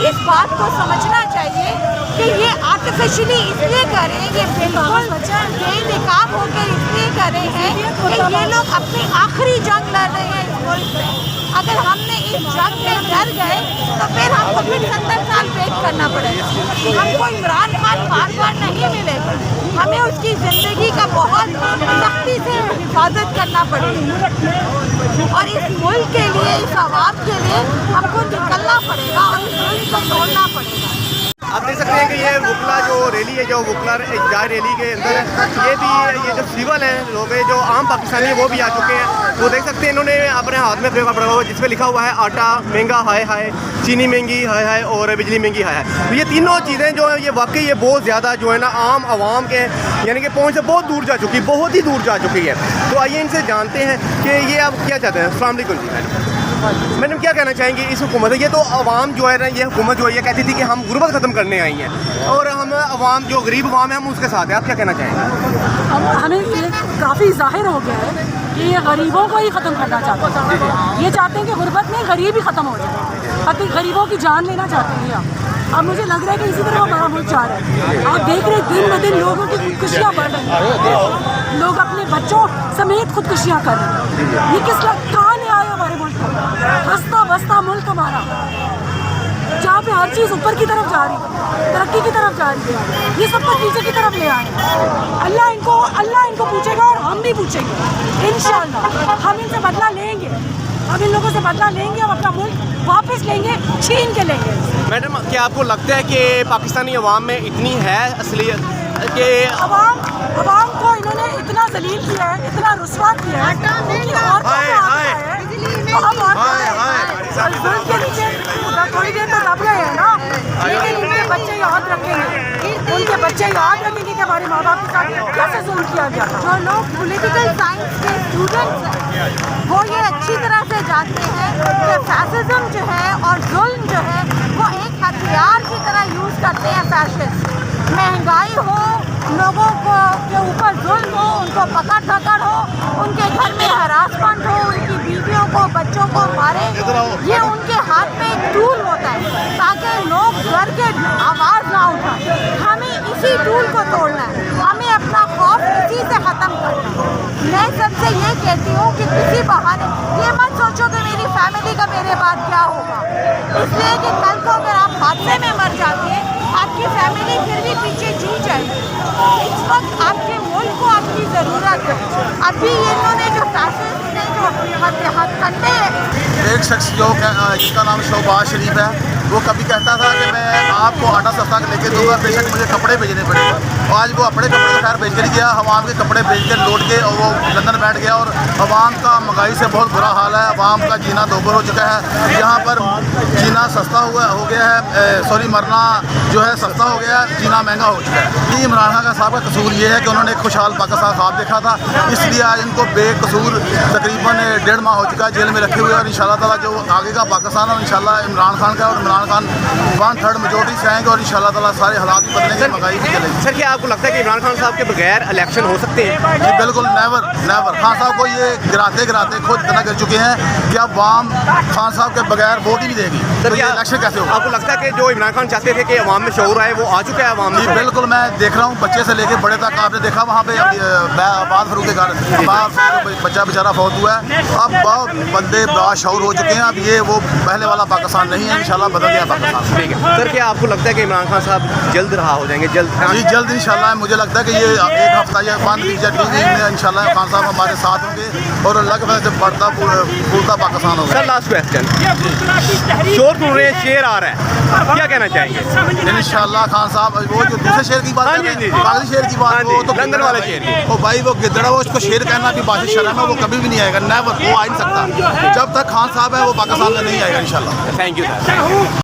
इस बात को समझना चाहिए कि ये आर्टिफिशियली इसलिए करें, ये बिल्कुल बेनकाब होकर इसलिए करे हैं कि ये लोग अपनी आखिरी जंग लड़ रहे हैं इस मुल्क में। अगर हमने इस जंग में डर गए तो फिर हमको फिर 70 साल वेट करना पड़ेगा। हमको इमरान खान बार बार नहीं मिलेगा, हमें उसकी ज़िंदगी का बहुत सख्ती से हिफाजत करना पड़ेगी और इस मुल्क के लिए, इस आवाम के लिए हमको निकलना पड़ेगा और इस मुल्क को तोड़ना पड़ेगा। आप देख सकते हैं कि ये वुकला जो रैली है, जो वुकला एहतजाज रैली के अंदर है, ये भी ये जो सिविल हैं लोग हैं, जो आम पाकिस्तानी हैं वो भी आ चुके हैं। तो देख सकते हैं इन्होंने अपने हाथ में पेपर पड़ा हुआ जिसमें लिखा हुआ है आटा महंगा हाय हाय, चीनी महंगी हाय हाय और बिजली महंगी हाय हाय। तो ये तीनों चीज़ें जो है ये वाकई ये बहुत ज़्यादा जो है ना आम आवाम के यानी कि पहुँच से बहुत दूर जा चुकी, बहुत ही दूर जा चुकी है। तो आइए इनसे जानते हैं कि ये आप क्या चाहते हैं। अस्सलाम वालेकुम जी मैडम, क्या कहना चाहेंगे इस हुकूमत से? ये तो आवाम जो है ना, ये हुकूमत जो है ये कहती थी कि हम गुर्बत ख़त्म करने आई हैं और हम आवाम जो गरीब आवाम है हम उसके साथ हैं। आप क्या कहना चाहेंगे? हमें ये काफ़ी जाहिर हो गया है कि ये गरीबों को ही ख़त्म करना चाहते हैं। ये चाहते हैं कि गुर्बत में गरीब ही ख़त्म हो जाए, गरीबों की जान लेना चाहते हैं अब मुझे लग रहा है कि इसी तरह हमारा मुल्क चाह रहा है। आप देख रहे हैं दिन ब दिन लोगों की खुदकुशियाँ बढ़ रही हैं, लोग अपने बच्चों समेत खुदकुशियाँ कर रहे हैं। ये किस कहाँ ले आए हमारे मुल्क को? हंसता बसता मुल्क हमारा, जहाँ पे हर चीज़ ऊपर की तरफ जा रही है, तरक्की की तरफ जा रही है, ये सब कुछ नीचे की तरफ ले आए। अल्लाह इनको पूछेगा और हम भी पूछेंगे इंशाअल्लाह। हम इनसे बदला लेंगे, हम इन लोगों से बदला लेंगे, हम अपना मुल्क वापस लेंगे, छीन के लेंगे। मैडम, क्या आपको लगता है कि पाकिस्तानी अवाम में इतनी है असलियत कि अवाम को इन्होंने इतना जलील किया है, इतना रुस्वा किया है थोड़ी देर तो दब गए हैं ना, लेकिन उनके बच्चे याद रखेंगे, उनके बच्चे याद रखेंगे कि हमारे माँ बाप के साथ कैसे जुल्म किया गया। जो लोग पॉलिटिकल साइंस के स्टूडेंट्स हैं वो ये अच्छी तरह से जानते हैं कि फैसिज्म जो है और जुल्म जो है वो एक हथियार की तरह यूज़ करते हैं फैसिस्ट। महंगाई हो, लोगों को के ऊपर जुल्म हो, उनको पकड़ धकड़ हो, उनके घर में हरासमेंट हो, उनकी बीवियों को बच्चों को मारे, ये उनके हाथ में एक टूल होता है ताकि लोग डर के आवाज़ ना उठाएं। हमें इसी टूल को तोड़ना है, हमें अपना खौफ इसी से ख़त्म करना है। मैं सबसे ये कहती हूँ कि किसी बहाने ये मत सोचो कि मेरी फैमिली का मेरे बाद क्या होगा, इसलिए कि कल को अगर आप हादसे में मर जाते हैं आपकी फैमिली फिर भी पीछे जी जाएगी। इस वक्त आपके मुल्क को आपकी ज़रूरत है। अभी इन्होंने जो फैसिस्ट ने जो हथकंडे एक शख्स जो जिसका नाम शहबाज शरीफ है, वो कभी कहता था कि मैं आपको आटा सस्ता लेके दूंगा, बेशक मुझे कपड़े भेजने पड़े। और आज वो अपने कपड़े खैर बेच कर गया, अवाम के कपड़े बेच कर लौट के और वो लंदन बैठ गया। और अवाम का महंगाई से बहुत बुरा हाल है, अवाम का जीना दोबर हो चुका है। यहाँ पर जीना सस्ता हो गया है, सॉरी मरना जो है सस्ता हो गया है, जीना महंगा हो चुका है। ये इमरान खान साहब का कसूर ये है कि उन्होंने एक खुशहाल पाकिस्तान ख्वाब देखा था, इसलिए आज इनको बेकसूर तकरीबन 1.5 माह हो चुका है जेल में रखे हुए। और इंशाल्लाह ताला जो आगे का पाकिस्तान है इंशाल्लाह इमरान खान का, और इमरान खान 1/3 मेजोरिटी से आएंगे और इंशाल्लाह ताला सारे हालात भी बदलेंगे, महंगाई भी चलेगी। सर, क्या आपको लगता है कि इमरान खान साहब के बगैर इलेक्शन हो सकते हैं? जी बिल्कुल, नेवर नेवर। खान साहब को ये गिराते गिराते खुद इतना कर चुके हैं कि अब आवाम खान साहब के बगैर वोट ही नहीं देगी। तो ये इलेक्शन कैसे होगा? आपको लगता है कि जो इमरान खान चाहते थे कि अवाम में शऊर आए वो आ चुका है अवाम में? बिल्कुल, मैं देख रहा हूँ बच्चे से लेके बड़े तक। आपने देखा वहाँ पे आबाद फरूक के घर बच्चा बेचारा फौत हुआ है। अब बहुत बंदे बाशऊर हो चुके हैं। अब ये वो पहले वाला पाकिस्तान नहीं है, इंशाल्लाह बदल गया पाकिस्तान। ठीक है सर, क्या आपको लगता है कि इमरान खान साहब जल्द रहा हो जाएंगे? जी जल्द इंशाल्लाह। मुझे लगता है कि ये एक हफ्ता या 5 दिन में इंशाल्लाह खान साहब हमारे साथ होंगे और अल्लाह के फजल से बढ़ता फूलता पाकिस्तान होगा। सर, लास्ट क्वेश्चन, शोर सुन रहे हैं, शेर आ रहा है, क्या कहना चाहेंगे? इंशाल्लाह खान साहब वो जो दूसरे शेर की बात है, कागजी शेर की बात, वो तो लंदन वाले शेर की। ओ भाई, वो गिद्दड़ा, वो उसको शेर कहना भी बात शर्म है, वो कभी भी नहीं आएगा, नेवर, वो आ नहीं सकता। जब तक खान साहब है वो पाकिस्तान में नहीं आएगा इंशाल्लाह। Thank you sir.